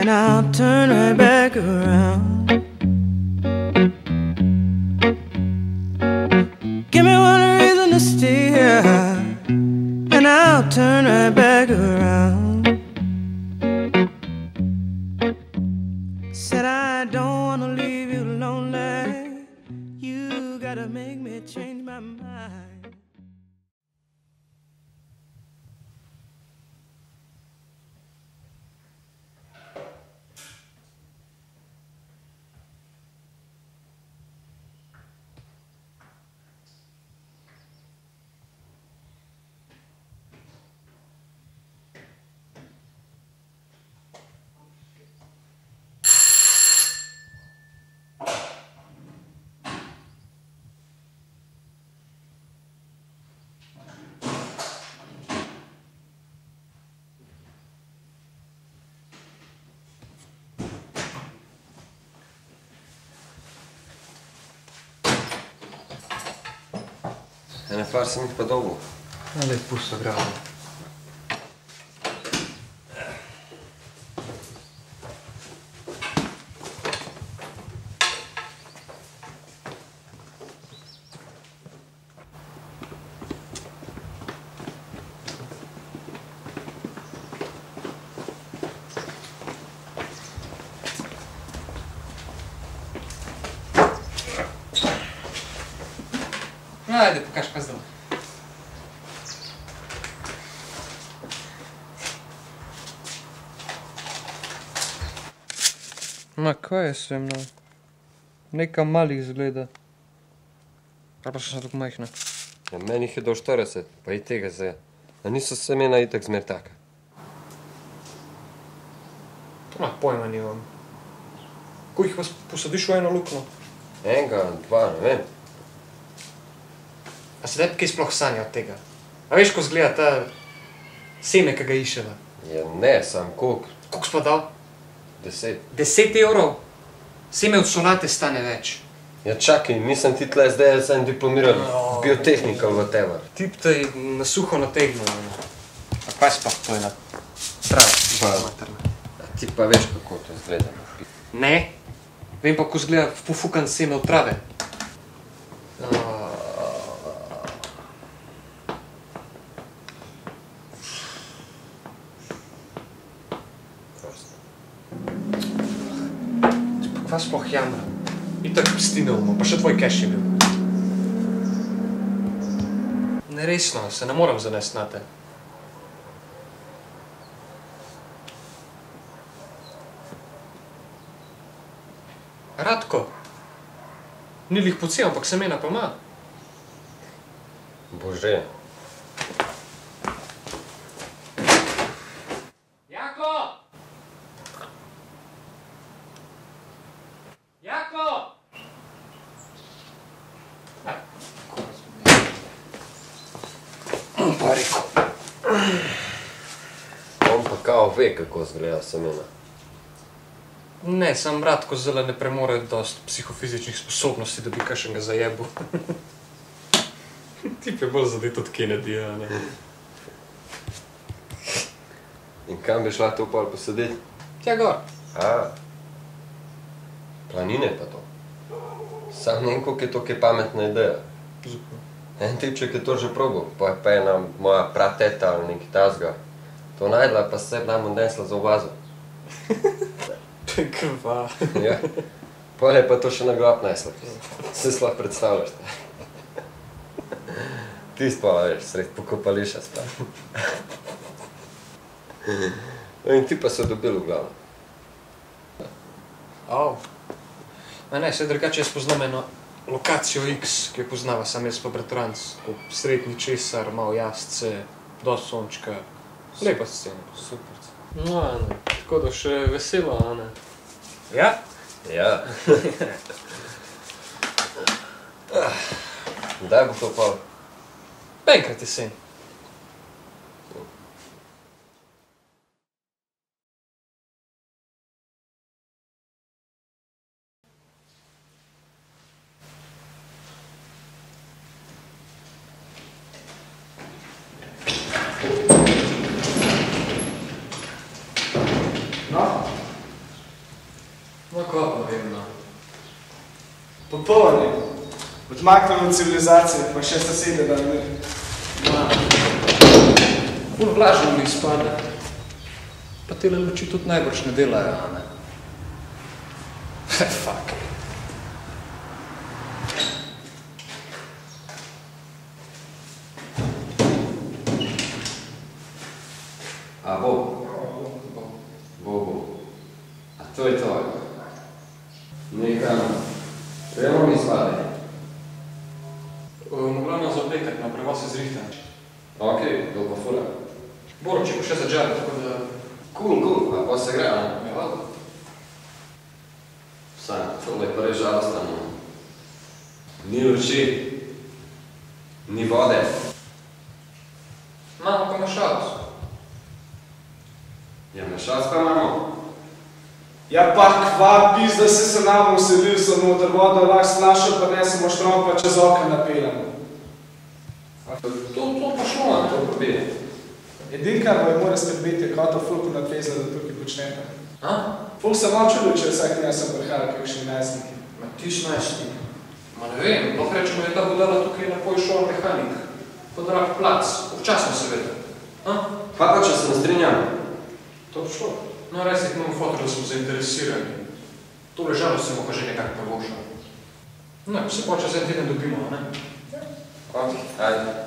and I'll turn right back around. Give me one reason to stay here, and I'll turn right back around. Said I don't wanna leave you lonely. You gotta make me change my mind. Ene par sem jih pa dobil. Ali pusto gravo. Ajde, pokaži pa zdaj. Ma, kaj je sve mno? Neka malih izgleda. Ali pa še tako majhna? Ja, meni jih je do 40, pa i tega zdaj. A niso semena itak zmer taka. To ma pojma nimam. Ko jih vas posadiš v eno lukno? Enega, dva, ne vem. A se kaj sploh sanja od tega? A veš, ko zgleda ta seme, ki ga iševa? Ja, ne, sam koliko? Koliko spa dal? 10. 10 evrov? Seme od solate stane več. Ja, čakaj, nisem ti tle zdaj, sem diplomiral biotehnika, whatever. Tip te je na suho nategnil. A kaj sploh to je na trave? Ti pa veš, kako to izgleda. Ne, vem pa, ko zgleda pofukan seme od trave. Kva sploh jamra? Itak pstine umo, pa še tvoj keš je bil. Neresno, se ne moram zanest na te. Radko, ni lih pocel, ampak semena pa ima. Bože. Jako! Jako! Pa rekel. On pa kao ve, kako izgleda semena. Ne, sam Radko zdaj ne premore dost psihofizičnih sposobnosti, da bi kakšnega zajebil. Tip je bolj zadet od Kennedyja, ne? In kam bi šla to pol posaditi? Tja gor. Planine pa to. Sam ne vem, koliko je to kaj pametna ideja. En tipček je to že probal, pa je ena moja prateta ali nekaj tazga. To najdla, pa se nam odnesla za ovazo. Kva. Ja. Pol je pa to še na grob nesla. Se sploh predstavljaš. Ti spala, veš, sred pokopališča spala. In ti pa so dobili v glavo. Ma ne, se drugače jaz poznam eno lokacijo X, ki jo poznava sam jaz pa bratranc. Srednji česar, malo jasce, dost sončka. Lepa scena. Super. No, Ane, tako da še veselo, Ane. Ja? Ja. Kdaj bo to pol? Enkrat jesen. Popolni. Odmaknemo od civilizacije, pa še sosede, da ne. Ful vlažno mi izpade. Pa tele luči tudi najbrž ne delajo, a ne? Fuck. A bo? Bo. A to je to. Nekam. Premo mi izpade. Mogla nas za petek, na prevoz je zrihten. Ok, to pa fura. Boroček še zadžali, tako da... Cool, a pa se gre, a? Ja. Sam, tole je pa res žalostno. Ni luči, ni vode. Imamo pa mešalc. Ja, mešalc pa imamo. Ja pa kva pizda se nam uselil samo, da voda lahko snašel, pa ne samo štrom, pa čez okna napeljamo. To pa šlo, to probije. Edinka bo mora skrbeti, kao to fulku nadvezla, da tukaj počnete. A? Ful se malo čudo, če vsak ne sem prihajal kakšni najstniki. Ma ti si najstnik. Ma ne vem, lahko rečemo, da je ta budala tukaj na poj šol mehanik. Podrag plac, občasno seveda. A? Pa če se ne strinjam? To bi šlo. No, res je, imamo foto, da smo zainteresirani. Tole žalost se mu pa že nekako prvošal. No, se počas en teden dobimo, ne? Ok, ajde.